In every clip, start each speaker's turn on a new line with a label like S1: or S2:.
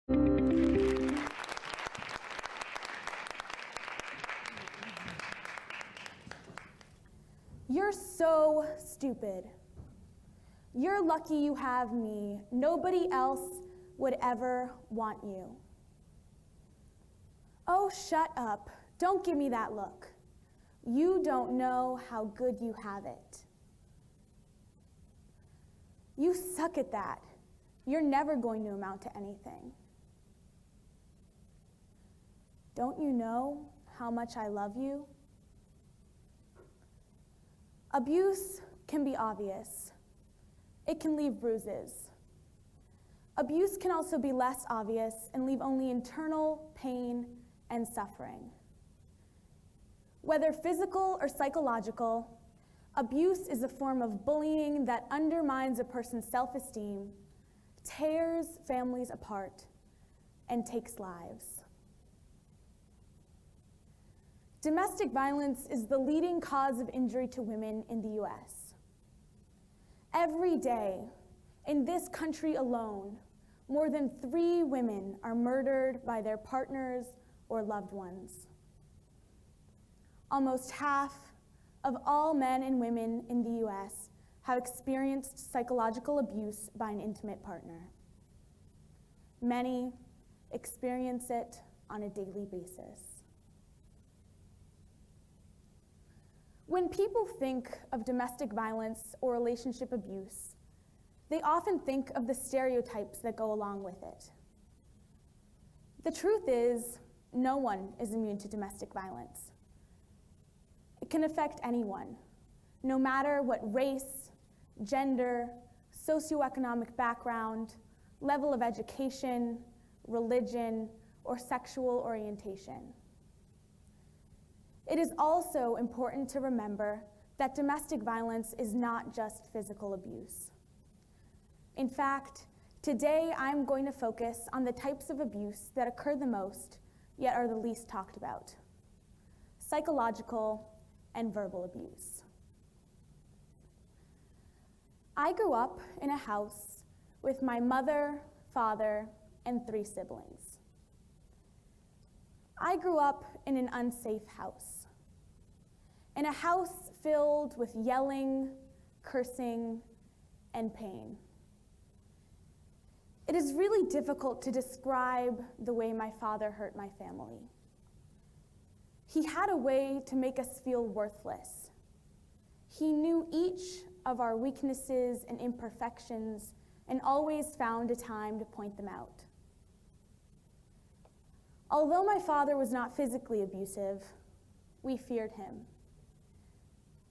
S1: You're so stupid. You're lucky you have me. Nobody else would ever want you. Oh, shut up. Don't give me that look. You don't know how good you have it. You suck at that. You're never going to amount to anything. Don't you know how much I love you? Abuse can be obvious. It can leave bruises. Abuse can also be less obvious and leave only internal pain and suffering. Whether physical or psychological, abuse is a form of bullying that undermines a person's self-esteem, tears families apart, and takes lives. Domestic violence is the leading cause of injury to women in the US. Every day, in this country alone, more than 3 women are murdered by their partners or loved ones. Almost half of all men and women in the US have experienced psychological abuse by an intimate partner. Many experience it on a daily basis. When people think of domestic violence or relationship abuse, they often think of the stereotypes that go along with it. The truth is, no one is immune to domestic violence. It can affect anyone, no matter what race, gender, socioeconomic background, level of education, religion, or sexual orientation. It is also important to remember that domestic violence is not just physical abuse. In fact, today I'm going to focus on the types of abuse that occur the most, yet are the least talked about: psychological and verbal abuse. I grew up in a house with my mother, father, and 3 siblings. I grew up in an unsafe house, in a house filled with yelling, cursing, and pain. It is really difficult to describe the way my father hurt my family. He had a way to make us feel worthless. He knew each of our weaknesses and imperfections and always found a time to point them out. Although my father was not physically abusive, we feared him.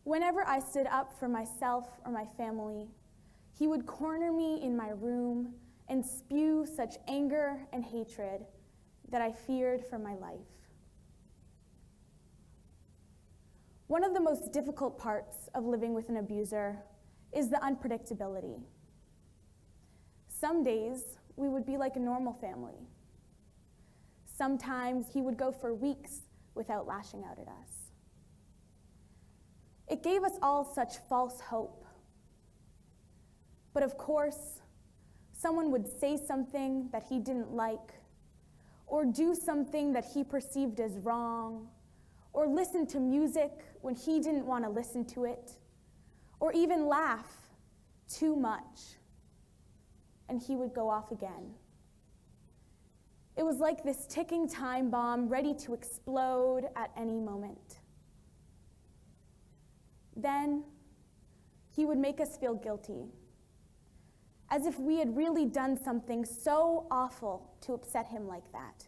S1: Whenever I stood up for myself or my family, he would corner me in my room and spew such anger and hatred that I feared for my life. One of the most difficult parts of living with an abuser is the unpredictability. Some days we would be like a normal family. Sometimes he would go for weeks without lashing out at us. It gave us all such false hope. But of course, someone would say something that he didn't like, or do something that he perceived as wrong, or listen to music when he didn't want to listen to it, or even laugh too much, and he would go off again. It was like this ticking time bomb ready to explode at any moment. Then he would make us feel guilty, as if we had really done something so awful to upset him like that,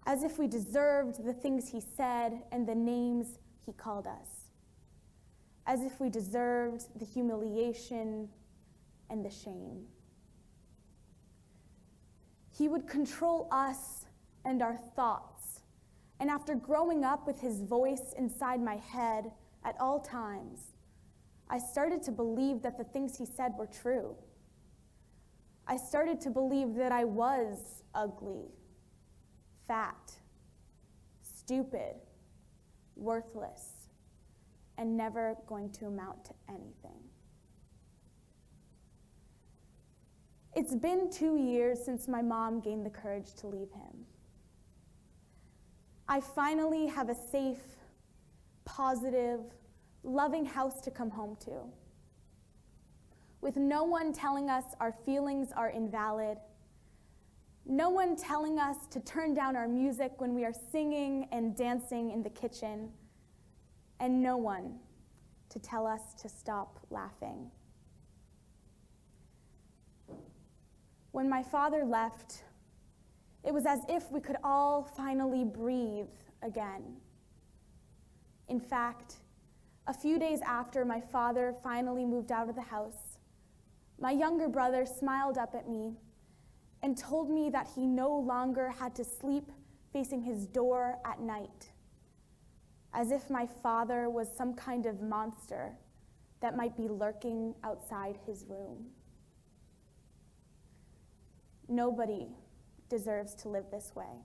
S1: as if we deserved the things he said and the names he called us, as if we deserved the humiliation and the shame. He would control us and our thoughts, and after growing up with his voice inside my head at all times, I started to believe that the things he said were true. I started to believe that I was ugly, fat, stupid, worthless, and never going to amount to anything. It's been 2 years since my mom gained the courage to leave him. I finally have a safe, positive, loving house to come home to, with no one telling us our feelings are invalid, no one telling us to turn down our music when we are singing and dancing in the kitchen, and no one to tell us to stop laughing. When my father left, it was as if we could all finally breathe again. In fact, a few days after my father finally moved out of the house, my younger brother smiled up at me and told me that he no longer had to sleep facing his door at night, as if my father was some kind of monster that might be lurking outside his room. Nobody deserves to live this way.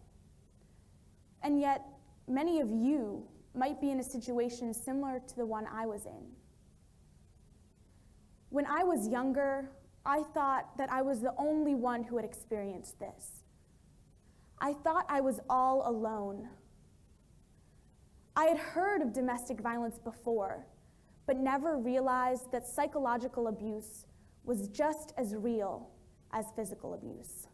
S1: And yet, many of you might be in a situation similar to the one I was in. When I was younger, I thought that I was the only one who had experienced this. I thought I was all alone. I had heard of domestic violence before, but never realized that psychological abuse was just as real as physical abuse.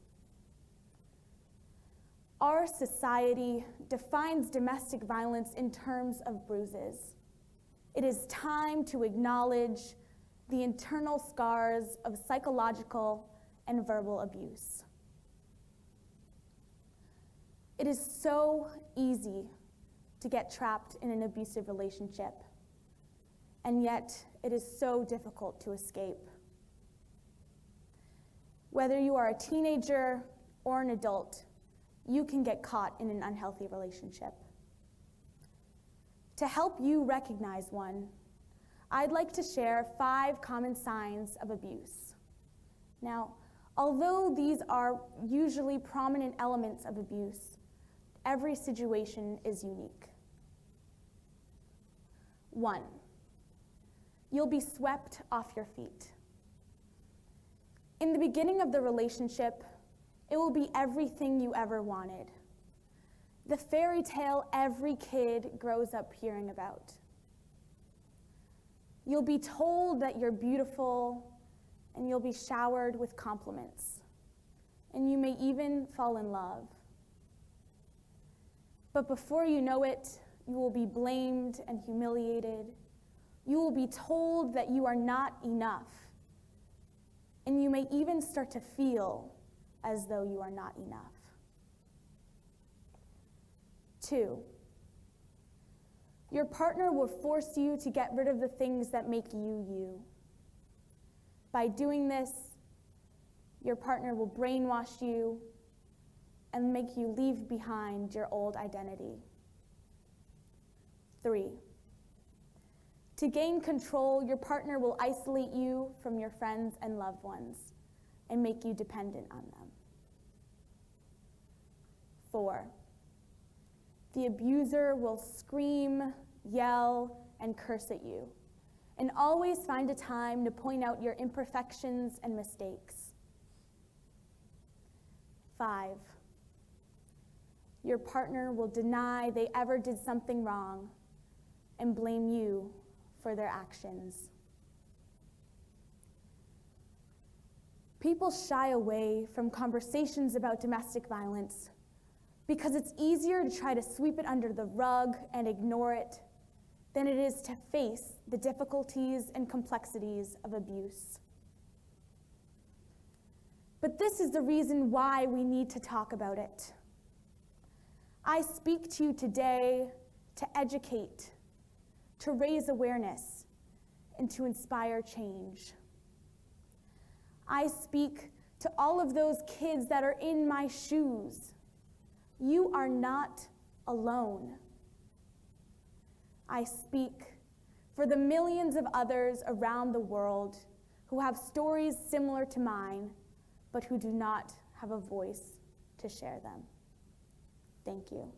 S1: Our society defines domestic violence in terms of bruises. It is time to acknowledge the internal scars of psychological and verbal abuse. It is so easy to get trapped in an abusive relationship, and yet it is so difficult to escape. Whether you are a teenager or an adult, you can get caught in an unhealthy relationship. To help you recognize one, I'd like to share 5 common signs of abuse. Now, although these are usually prominent elements of abuse, every situation is unique. 1, you'll be swept off your feet. In the beginning of the relationship, it will be everything you ever wanted. The fairy tale every kid grows up hearing about. You'll be told that you're beautiful, and you'll be showered with compliments, and you may even fall in love. But before you know it, you will be blamed and humiliated. You will be told that you are not enough, and you may even start to feel as though you are not enough. 2, your partner will force you to get rid of the things that make you you. By doing this, your partner will brainwash you and make you leave behind your old identity. 3, to gain control, your partner will isolate you from your friends and loved ones and make you dependent on them. 4, the abuser will scream, yell, and curse at you, and always find a time to point out your imperfections and mistakes. 5, your partner will deny they ever did something wrong and blame you for their actions. People shy away from conversations about domestic violence because it's easier to try to sweep it under the rug and ignore it than it is to face the difficulties and complexities of abuse. But this is the reason why we need to talk about it. I speak to you today to educate, to raise awareness, and to inspire change. I speak to all of those kids that are in my shoes. You are not alone. I speak for the millions of others around the world who have stories similar to mine, but who do not have a voice to share them. Thank you.